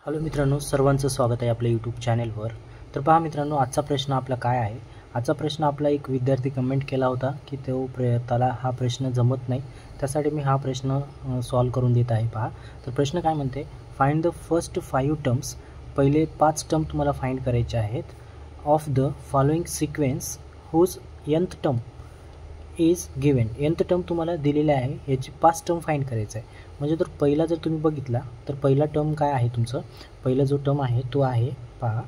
Hello मित्रांनो, सर्वांचं स्वागत आहे आपल्या यूट्यूब चॅनेलवर। तर पहा मित्रांनो, आजचा प्रश्न आपला काय आहे। आजचा प्रश्न आपला एक विद्यार्थी कमेंट केला होता की त्याला हा प्रश्न जमत नाही, त्यासाठी मी हा प्रश्न सॉल्व करून देत आहे। पहा, तर प्रश्न काय म्हणते, फाइंड द फर्स्ट 5 टर्म्स, पहिले 5 टर्म तुम्हाला फाइंड करायचे आहेत, of the following sequence whose nth term is given. nth term तुम्हाला दिलेले आहे, याची 5 टर्म फाइंड करायचं आहे। म्हणजे तर पहिला जर तुम्ही बघितला तर पहिला टर्म काय आहे तुमचं, पहिला जो टर्म आहे तो आहे, पहा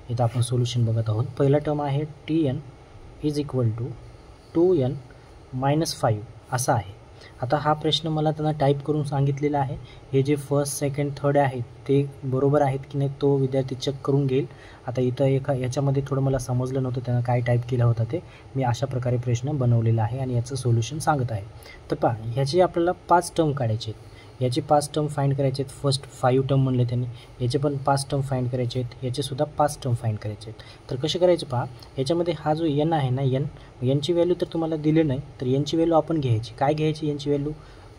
इथं आपण सोल्युशन बघत आहोत। पहिला टर्म आहे Tn is equal to 2n minus 5 असा आहे। आता हा प्रश्न मला त्यांना टाईप करून सांगितलेला आहे, हे जे फर्स्ट सेकंड थर्ड आहेत ते बरोबर आहेत की नाही तो विद्यार्थी चेक करून घेईल। आता इथं याच्यामध्ये थोडं मला समजलं नव्हतं त्यांना काय टाईप केलं होतं ते, मी अशा प्रकारे प्रश्न बनवलेला आहे आणि याचं सोल्युशन सांगत आहे। तर पहा, ह्याचे आपल्याला 5 टर्म काढायचे आहेत, याचे 5 टर्म फाइंड करायचे आहेत। फर्स्ट 5 टर्म म्हणले त्यांनी, याचे पण 5 टर्म फाइंड करायचे आहेत, याचे सुद्धा 5 टर्म फाइंड करायचे आहेत। तर कसे करायचे पहा, याच्यामध्ये हा जो n आहे ना, nची व्हॅल्यू तर तुम्हाला दिली नाही, तर nची व्हॅल्यू आपण घ्यायची। काय घ्यायची nची व्हॅल्यू,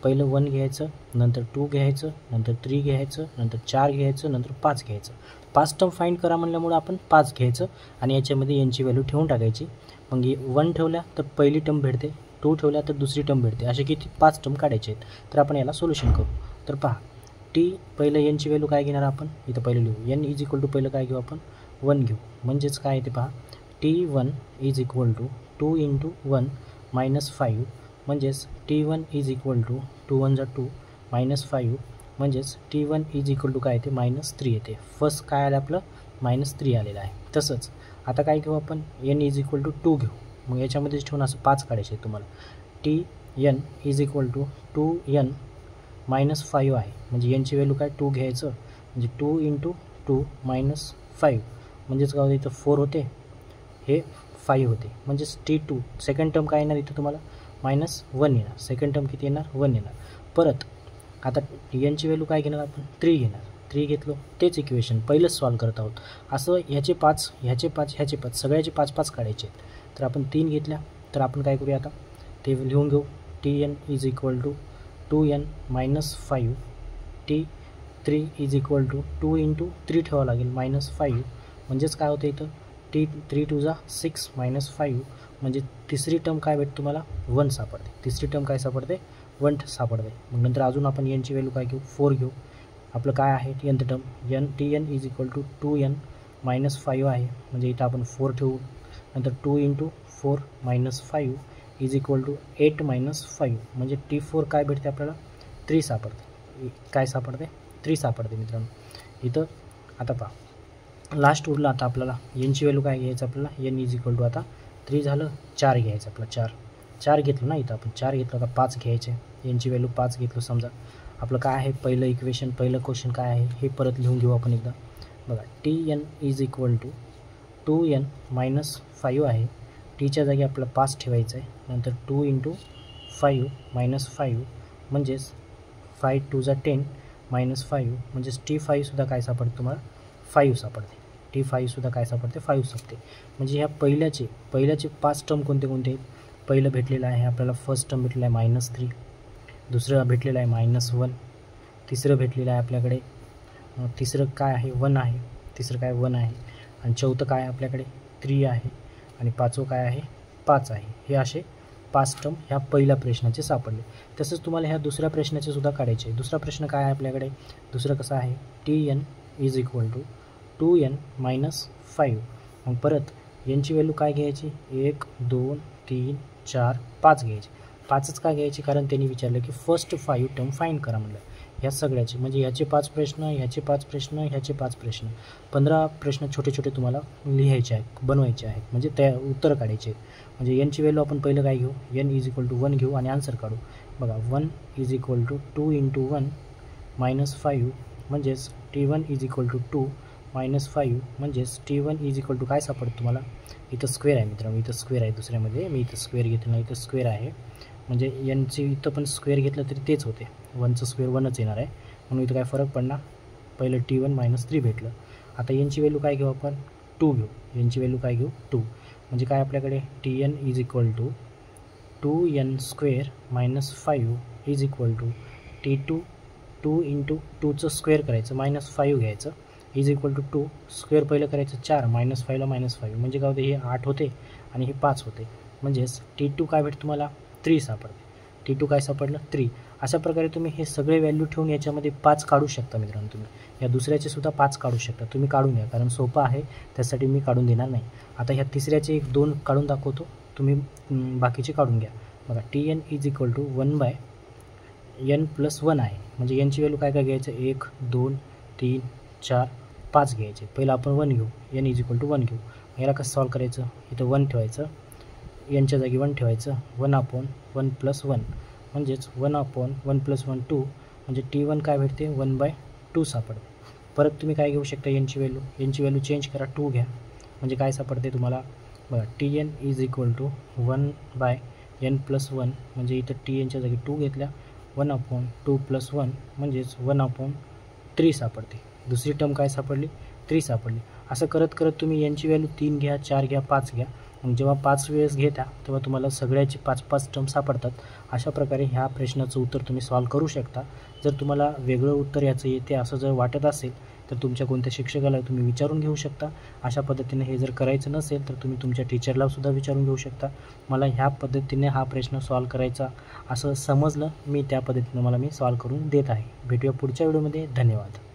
पहिलं 1 घ्यायचं, नंतर 2 घ्यायचं, नंतर 3 घ्यायचं, नंतर 4 घ्यायचं, नंतर 5 घ्यायचं। 5 टर्म फाइंड करा म्हणल्यामुळे आपण 5 घ्यायचं आणि याच्यामध्ये nची व्हॅल्यू ठेवून टाकायची। मग 1 ठेवल्या तर पहिली टर्म भेटते, 2 ठेवल्या तर दुसरी टर्म भेटते, असे किती 5 टर्म काढायचे आहेत। तर आपण याला सोल्युशन करू। तर पहा, पहिलं nची व्हॅल्यू काय घेणार आपण, इथं पहिलं लिहू, n इज इक्वल टू पहिलं काय घेऊ आपण 1 घेऊ, म्हणजेच काय येते पहा, T1 is equal to 2 into 1 minus 5, म्हणजेच T1 इज इक्वल टू 2 1 जा 2 मायनस 5, म्हणजेच T1 इज इक्वल टू काय येते -3 येते। फर्स्ट काय आलं आपलं -3 आलेलं आहे। तसंच आता काय घेऊ आपण, n इज इक्वल टू 2 घेऊ, मग याच्यामध्येच ठेवून असं 5 काढायचे आहे तुम्हाला। Tn is equal to 2n minus 5 आहे, म्हणजे nची व्हॅल्यू काय 2 घ्यायचं, म्हणजे 2 इंटू 2 मायनस 5, म्हणजेच काय होते इथं 4 होते, हे 5 होते, म्हणजेच T2 सेकंड टर्म काय येणार इथं तुम्हाला -1 येणार, सेकंड टर्म किती येणार 1 येणार। परत आता nची व्हॅल्यू काय घेणार आपण 3 घेणार, 3 घेतलो, तेच इक्वेशन पहिलंच सॉल्व करत आहोत। असं ह्याचे 5 ह्याचे 5 ह्याचे 5 सगळ्याचे 5 काढायचे आहेत। तर आपण 3 घेतल्या, तर आपण काय करूया आता ते लिहून घेऊ, Tn is equal to 2n minus 5, T3 is equal to 2 into 3 ठेवावं लागेल -5, म्हणजेच काय होतं इथं T3 2 जा 6 मायनस 5, म्हणजे तिसरी टर्म काय भेटते तुम्हाला 1 सापडते, तिसरी टर्म काय सापडते 1 सापडते। मग नंतर अजून आपण nची व्हॅल्यू काय घेऊ 4 घेऊ, आपलं काय आहे nth term Tn is equal to 2n minus 5 आहे, म्हणजे इथं आपण 4 ठेवू, नंतर 2 into 4 minus 5 is equal to 8 minus 5, म्हणजे T4 काय भेटते आपल्याला 3 सापडते, काय सापडते 3 सापडते मित्रांनो इथं। आता पहा, लास्ट उरला आता आपल्याला nची व्हॅल्यू काय घ्यायचं आपल्याला, n इज इक्वल टू आता 3 झालं 4 घ्यायचं आपलं, 4 घेतलं ना, इथं आपण 4 घेतलं, आता 5 घ्यायचे, nची व्हॅल्यू 5 घेतलं समजा। आपलं काय आहे पहिलं इक्वेशन, पहिलं क्वेश्चन काय आहे हे परत लिहून घेऊ आपण एकदा बघा। Tn is equal to 2n minus 5 आहे, टीच्या जागी आपलं 5 ठेवायचं आहे, नंतर 2 इंटू 5 मायनस 5, म्हणजेच 5 2 जा 10 मायनस 5, म्हणजेच T5 सुद्धा काय सापडते तुम्हाला 5 सापडते, T5 सुद्धा काय सापडते 5 सापडते। म्हणजे ह्या पहिल्याचे 5 टर्म कोणते कोणते आहेत, पहिलं भेटलेलं आहे आपल्याला फर्स्ट टर्म भेटलेलं आहे -3, दुसरं भेटलेलं आहे -1, तिसरं भेटलेलं आहे आपल्याकडे, तिसरं काय आहे 1 आहे, तिसरं काय 1 आहे, आणि चौथं काय आपल्याकडे 3 आहे, आणि पाचवं काय आहे 5 आहे। हे असे 5 टर्म ह्या पहिल्या प्रश्नाचे सापडले। तसंच तुम्हाला ह्या दुसऱ्या प्रश्नाचे सुद्धा काढायचे आहे। दुसरा प्रश्न काय आहे आपल्याकडे, दुसरं कसं आहे Tn is equal to 2n minus 5, मग परत nची व्हॅल्यू काय घ्यायची 1 2 3 4 5 घ्यायची। 5च का घ्यायची, कारण त्यांनी विचारलं की फर्स्ट 5 टर्म फाइंड करा म्हणलं, ह्या सगळ्याचे, म्हणजे ह्याचे 5 प्रश्न, ह्याचे 5 प्रश्न, ह्याचे 5 प्रश्न, 15 प्रश्न छोटे छोटे तुम्हाला लिहायचे आहेत, बनवायचे आहेत, म्हणजे त्या उत्तर काढायचे आहेत। म्हणजे nची व्हॅल्यू आपण पहिलं काय घेऊ, n इज इक्वल टू 1 घेऊ आणि आन्सर काढू बघा। 1 is equal to 2 into 1 minus 5, म्हणजेच T1 is equal to 2 minus 5, म्हणजेच T1 इज इक्वल टू काय सापडतं तुम्हाला, इथं स्क्वेअर आहे मित्रांनो, इथं स्क्वेअर आहे, दुसऱ्यामध्ये मी इथं स्क्वेअर घेतलं नाही, इथं स्क्वेअर आहे, म्हणजे nची इथं पण स्क्वेअर घेतलं तरी तेच होते, 1चं स्क्वेअर 1च येणार आहे, म्हणून इथं काय फरक पडणार, पहिलं T1 मायनस 3 भेटलं। आता nची व्हॅल्यू काय घेऊ आपण 2 घेऊ, nची व्हॅल्यू काय घेऊ 2, म्हणजे काय आपल्याकडे Tn is equal to 2n square minus 5 is equal to T2 2 into 2चं स्क्वेअर करायचं -5 घ्यायचं, इज इक्वल टू 2 स्क्वेअर पहिलं करायचं 4 -5ला -5 म्हणजे काय होते हे 8 होते आणि हे 5 होते. म्हणजेच T2 काय भेटतं तुम्हाला 3 सापडते. T2 काय सापडलं 3. अशा प्रकारे तुम्ही हे सगळे व्हॅल्यू ठेवून याच्यामध्ये 5 काढू शकता मित्रांनो. तुम्ही या दुसऱ्याचे सुद्धा 5 काढू शकता. तुम्ही काढून घ्या कारण सोपं आहे त्यासाठी मी काढून देणार नाही. आता ह्या तिसऱ्याचे 1-2 काढून दाखवतो, तुम्ही बाकीचे काढून घ्या. बघा TN is equal to 1/n+1 आहे. म्हणजे यांची व्हॅल्यू काय काय घ्यायचं 1 2 3 4 5 घ्यायचे. पहिलं आपण 1 घेऊ, n इज इक्वल टू 1 घेऊ. याला कसं सॉल्व करायचं, इथं 1 ठेवायचं, यांच्या जागी 1 ठेवायचं, 1/1+1 म्हणजेच 1/1+1 2 म्हणजे T1 काय भेटते 1/2 सापडते. परत तुम्ही काय घेऊ शकता यांची व्हॅल्यू चेंज करा 2 घ्या म्हणजे काय सापडते तुम्हाला बघा TN is equal to 1/n+1 म्हणजे इथं TNच्या जागी 2 घेतल्या 1/2+1 म्हणजेच 1/3 सापडते. दुसरी टर्म काय सापडली 3 सापडली. असं करत करत तुम्ही यांची व्हॅल्यू 3 घ्या 4 घ्या 5 घ्या. मग जेव्हा 5 वेळेस घेता तेव्हा तुम्हाला सगळ्याचे 5-5 टर्म सापडतात. अशा प्रकारे ह्या प्रश्नाचं उत्तर तुम्ही सॉल्व करू शकता. जर तुम्हाला वेगळं उत्तर याचं येते असं जर वाटत असेल तर तुमच्या कोणत्या शिक्षकाला तुम्ही विचारून घेऊ शकता. अशा पद्धतीने हे जर करायचं नसेल तर तुम्ही तुमच्या टीचरला सुद्धा विचारून घेऊ शकता. मला ह्या पद्धतीने हा प्रश्न सॉल्व करायचा असं समजलं, मी त्या पद्धतीने मी सॉल्व करून देत आहे. भेटूया पुढच्या व्हिडिओमध्ये. धन्यवाद.